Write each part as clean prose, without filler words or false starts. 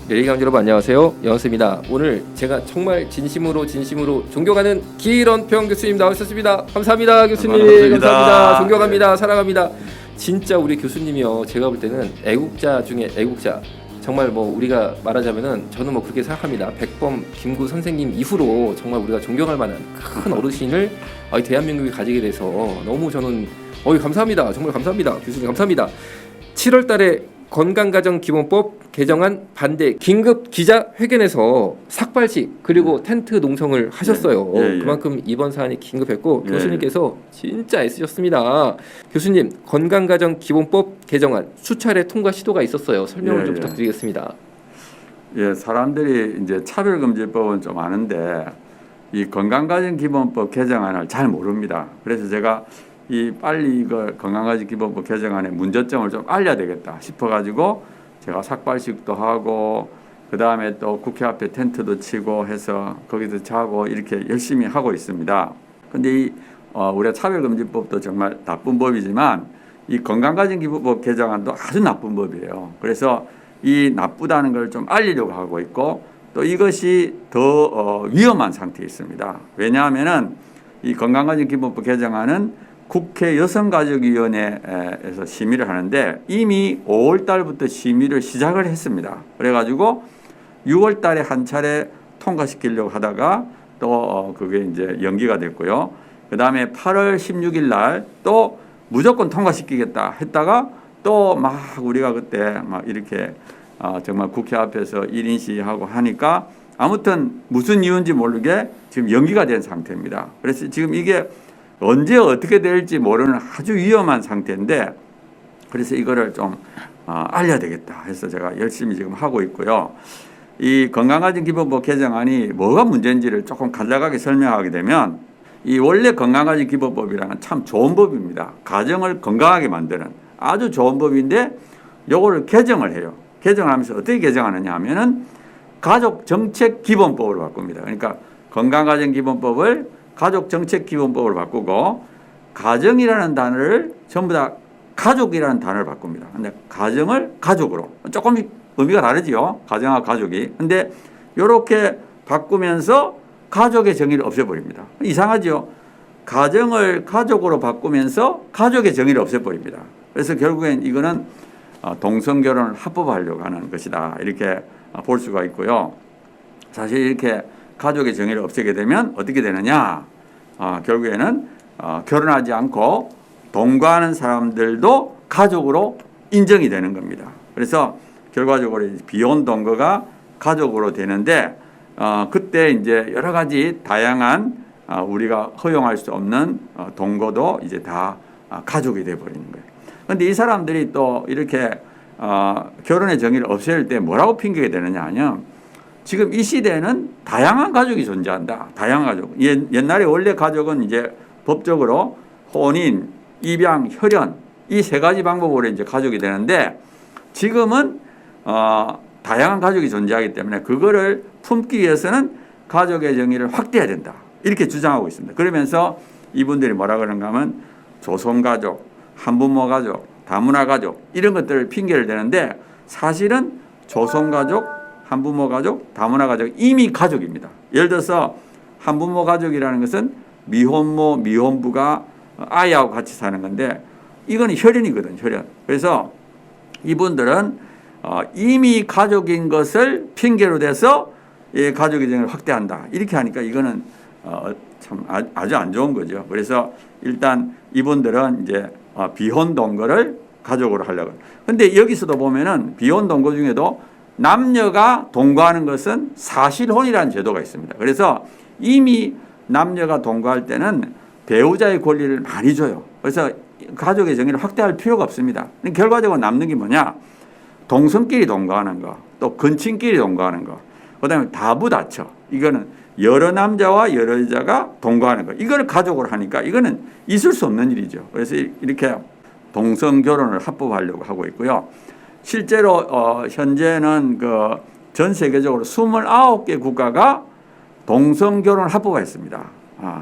릴리강 여러분 안녕하세요. 연수입니다. 오늘 제가 정말 진심으로 존경하는 기런평 교수님 나오셨습니다. 감사합니다 교수님. 감사합니다. 존경합니다. 사랑합니다. 진짜 우리 교수님이요. 제가 볼 때는 애국자 중에 애국자. 정말 뭐 우리가 말하자면은 저는 뭐 그렇게 생각합니다. 백범 김구 선생님 이후로 정말 우리가 존경할 만한 큰 어르신을 대한민국이 가지게 돼서 너무 저는 감사합니다. 정말 감사합니다. 교수님 감사합니다. 7월 달에 건강가정기본법 개정안 반대 긴급 기자회견에서 삭발식 그리고 텐트 농성을 하셨어요. 그만큼 이번 사안이 긴급했고 교수님께서 진짜 애쓰셨습니다. 교수님, 건강가정기본법 개정안 수차례 통과 시도가 있었어요. 설명을 좀 부탁드리겠습니다. 사람들이 이제 차별금지법은 좀 아는데 이 건강가정기본법 개정안을 잘 모릅니다. 그래서 제가 빨리 이걸 건강가정기본법 개정안의 문제점을 좀 알려야 되겠다 싶어가지고 제가 삭발식도 하고 그 다음에 또 국회 앞에 텐트도 치고 해서 거기서 자고 이렇게 열심히 하고 있습니다. 근데 우리가 차별금지법도 정말 나쁜 법이지만 이 건강가정기본법 개정안도 아주 나쁜 법이에요. 그래서 이 나쁘다는 걸 좀 알리려고 하고 있고 또 이것이 더 위험한 상태에 있습니다. 왜냐하면은 이 건강가정기본법 개정안은 국회 여성가족위원회에서 심의를 하는데 이미 5월 달부터 심의를 시작을 했습니다. 그래가지고 6월 달에 한 차례 통과시키려고 하다가 또 그게 이제 연기가 됐고요. 그 다음에 8월 16일 날 또 무조건 통과시키겠다 했다가 또 막 우리가 그때 막 이렇게 정말 국회 앞에서 1인 시위하고 하니까 아무튼 무슨 이유인지 모르게 지금 연기가 된 상태입니다. 그래서 지금 이게 언제 어떻게 될지 모르는 아주 위험한 상태인데 그래서 이거를 좀 알려야 되겠다 해서 제가 열심히 지금 하고 있고요. 이 건강가정기본법 개정안이 뭐가 문제인지를 조금 간략하게 설명하게 되면 이 원래 건강가정기본법이라는 참 좋은 법입니다. 가정을 건강하게 만드는 아주 좋은 법인데 요거를 개정을 해요. 개정하면서 어떻게 개정하느냐 하면은 가족정책기본법으로 바꿉니다. 그러니까 건강가정기본법을 가족정책기본법으로 바꾸고 가정이라는 단어를 전부 다 가족이라는 단어를 바꿉니다. 근데 가정을 가족으로 조금 의미가 다르지요. 가정하고 가족이. 근데 이렇게 바꾸면서 가족의 정의를 없애버립니다. 이상하죠. 가정을 가족으로 바꾸면서 가족의 정의를 없애버립니다. 그래서 결국엔 이거는 동성결혼을 합법화하려고 하는 것이다. 이렇게 볼 수가 있고요. 사실 이렇게 가족의 정의를 없애게 되면 어떻게 되느냐? 결국에는 결혼하지 않고 동거하는 사람들도 가족으로 인정이 되는 겁니다. 그래서 결과적으로 비혼 동거가 가족으로 되는데 그때 이제 여러 가지 다양한 우리가 허용할 수 없는 동거도 이제 다 가족이 돼 버리는 거예요. 그런데 이 사람들이 또 이렇게 결혼의 정의를 없앨 때 뭐라고 핑계게 되느냐 하면 지금 이 시대에는 다양한 가족이 존재한다. 다양한 가족. 옛날에 원래 가족은 이제 법적으로 혼인, 입양, 혈연 이 세 가지 방법으로 이제 가족이 되는데 지금은 다양한 가족이 존재하기 때문에 그거를 품기 위해서는 가족의 정의를 확대해야 된다. 이렇게 주장하고 있습니다. 그러면서 이분들이 뭐라 그러는가 하면 조손가족, 한부모 가족, 다문화 가족 이런 것들을 핑계를 대는데 사실은 조손가족, 한부모 가족, 다문화 가족 이미 가족입니다. 예를 들어서 한부모 가족이라는 것은 미혼모, 미혼부가 아이하고 같이 사는 건데 이건 혈연이거든, 혈연. 그래서 이분들은 이미 가족인 것을 핑계로 대서 가족의 정의를 확대한다. 이렇게 하니까 이거는 참 아주 안 좋은 거죠. 그래서 일단 이분들은 이제 비혼 동거를 가족으로 하려고. 근데 여기서도 보면은 비혼 동거 중에도 남녀가 동거하는 것은 사실혼이라는 제도가 있습니다. 그래서 이미 남녀가 동거할 때는 배우자의 권리를 많이 줘요. 그래서 가족의 정의를 확대할 필요가 없습니다. 결과적으로 남는 게 뭐냐? 동성끼리 동거하는 거, 또 근친끼리 동거하는 거, 그다음에 다부다처. 이거는 여러 남자와 여러 여자가 동거하는 거. 이걸 가족으로 하니까 이거는 있을 수 없는 일이죠. 그래서 이렇게 동성 결혼을 합법화하려고 하고 있고요. 실제로 현재는 전 세계적으로 29개 국가가 동성 결혼을 합법화했습니다.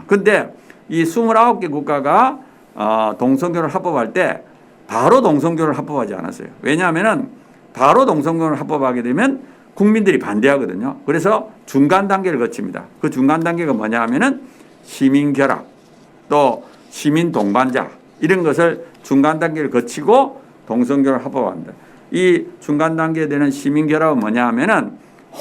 근데 이 29개 국가가 동성 결혼을 합법화할 때 바로 동성 결혼을 합법화하지 않았어요. 왜냐하면은 바로 동성 결혼을 합법화하게 되면 국민들이 반대하거든요. 그래서 중간 단계를 거칩니다. 그 중간 단계가 뭐냐 하면은 시민 결합 또 시민 동반자 이런 것을 중간 단계를 거치고 동성결혼 합법합니다. 이 중간 단계에 되는 시민 결합은 뭐냐 하면은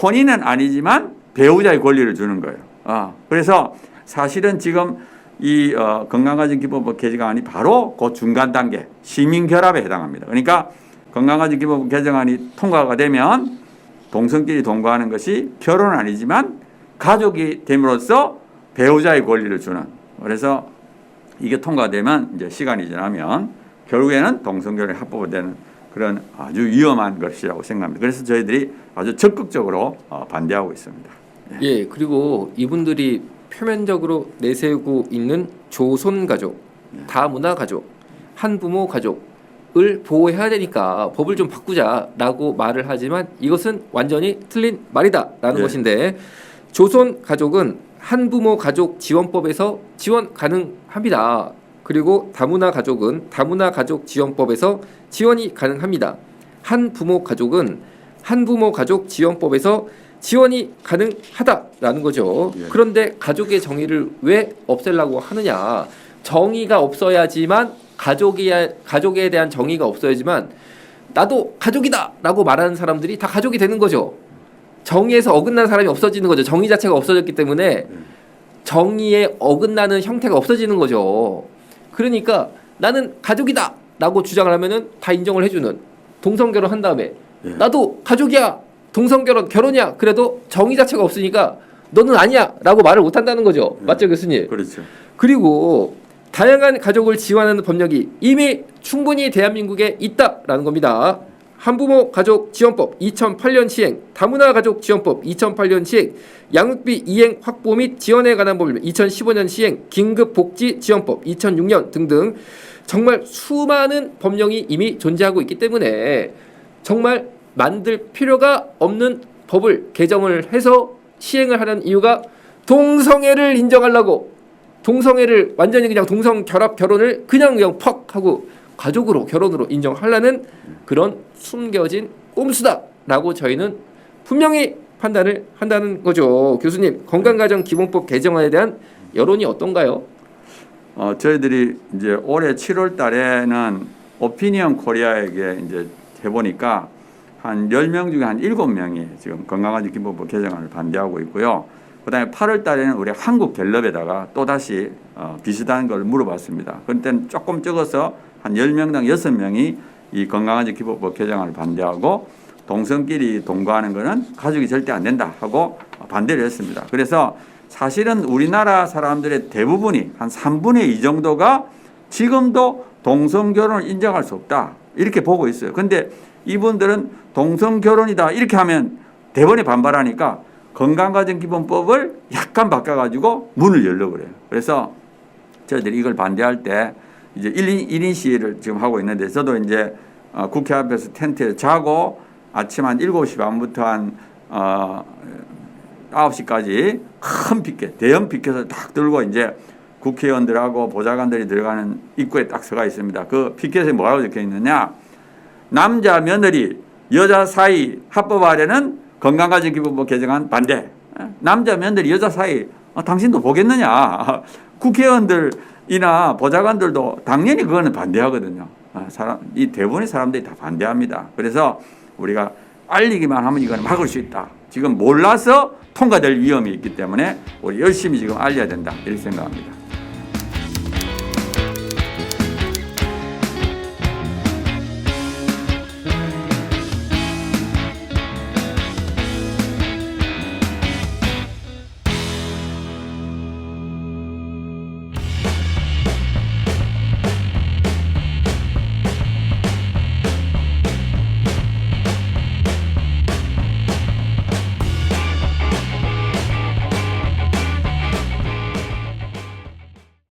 혼인은 아니지만 배우자의 권리를 주는 거예요. 그래서 사실은 지금 이 건강가정기본법 개정안이 바로 그 중간 단계 시민 결합에 해당합니다. 그러니까 건강가정기본법 개정안이 통과가 되면 동성끼리 동거하는 것이 결혼은 아니지만 가족이 됨으로써 배우자의 권리를 주는. 그래서 이게 통과되면 이제 시간이 지나면 결국에는 동성결혼이 합법화되는 그런 아주 위험한 것이라고 생각합니다. 그래서 저희들이 아주 적극적으로 반대하고 있습니다. 예, 그리고 이분들이 표면적으로 내세우고 있는 조손 가족, 다문화 가족, 한부모 가족을 보호해야 되니까 법을 좀 바꾸자라고 말을 하지만 이것은 완전히 틀린 말이다라는 것인데 조손 가족은 한부모 가족 지원법에서 지원 가능합니다. 그리고 다문화 가족은 다문화 가족 지원법에서 지원이 가능합니다. 한부모 가족은 한부모 가족 지원법에서 지원이 가능하다라는 거죠. 그런데 가족의 정의를 왜 없애려고 하느냐? 정의가 없어야지만 가족에 대한 정의가 없어야지만 나도 가족이다라고 말하는 사람들이 다 가족이 되는 거죠. 정의에서 어긋난 사람이 없어지는 거죠. 정의 자체가 없어졌기 때문에 정의에 어긋나는 형태가 없어지는 거죠. 그러니까 나는 가족이다라고 주장을 하면은 다 인정을 해주는 동성결혼 한 다음에 나도 가족이야. 결혼이야. 그래도 정의 자체가 없으니까 너는 아니야라고 말을 못 한다는 거죠. 맞죠, 교수님? 그렇죠. 그리고 다양한 가족을 지원하는 법령이 이미 충분히 대한민국에 있다라는 겁니다. 한부모 가족 지원법 2008년 시행, 다문화 가족 지원법 2008년 시행, 양육비 이행 확보 및 지원에 관한 법률 2015년 시행, 긴급 복지 지원법 2006년 등등 정말 수많은 법령이 이미 존재하고 있기 때문에 정말 만들 필요가 없는 법을 개정을 해서 시행을 하는 이유가 동성애를 인정하려고, 동성애를 완전히 그냥 동성 결합 결혼을 그냥 퍽 하고 가족으로 결혼으로 인정하려는 그런 숨겨진 꼼수다라고 저희는 분명히 판단을 한다는 거죠. 교수님, 건강가정기본법 개정안에 대한 여론이 어떤가요? 저희들이 이제 올해 7월 달에는 오피니언 코리아에게 이제 해보니까 한 10명 중에 한 7명이 지금 건강가정기본법 개정안을 반대하고 있고요. 그다음에 8월 달에는 우리 한국갤럽에다가 또다시 비슷한 걸 물어봤습니다. 그때는 조금 적어서 한 10명당 6명이 이 건강가정기본법 개정안을 반대하고 동성끼리 동거하는 것은 가족이 절대 안 된다 하고 반대를 했습니다. 그래서 사실은 우리나라 사람들의 대부분이 한 3분의 2 정도가 지금도 동성결혼을 인정할 수 없다 이렇게 보고 있어요. 그런데 이분들은 동성결혼이다 이렇게 하면 대번에 반발하니까 건강가정기본법을 약간 바꿔가지고 문을 열려고 그래요. 그래서 저희들이 이걸 반대할 때 이제 1인 시위를 지금 하고 있는데 저도 이제 국회 앞에서 텐트에 자고 아침 한 7시 반부터 한 9시까지 큰 피켓, 대형 피켓을 딱 들고 이제 국회의원들하고 보좌관들이 들어가는 입구에 딱 서가 있습니다. 그 피켓에 뭐라고 적혀 있느냐? 남자 며느리 여자 사이 합법화하려는 건강가정기본법 개정안 반대. 남자 며느리 여자 사이 당신도 보겠느냐? 국회의원들이나 보좌관들도 당연히 그거는 반대하거든요. 이 대부분의 사람들이 다 반대합니다. 그래서 우리가 알리기만 하면 이건 막을 수 있다. 지금 몰라서 통과될 위험이 있기 때문에 우리 열심히 지금 알려야 된다. 이렇게 생각합니다.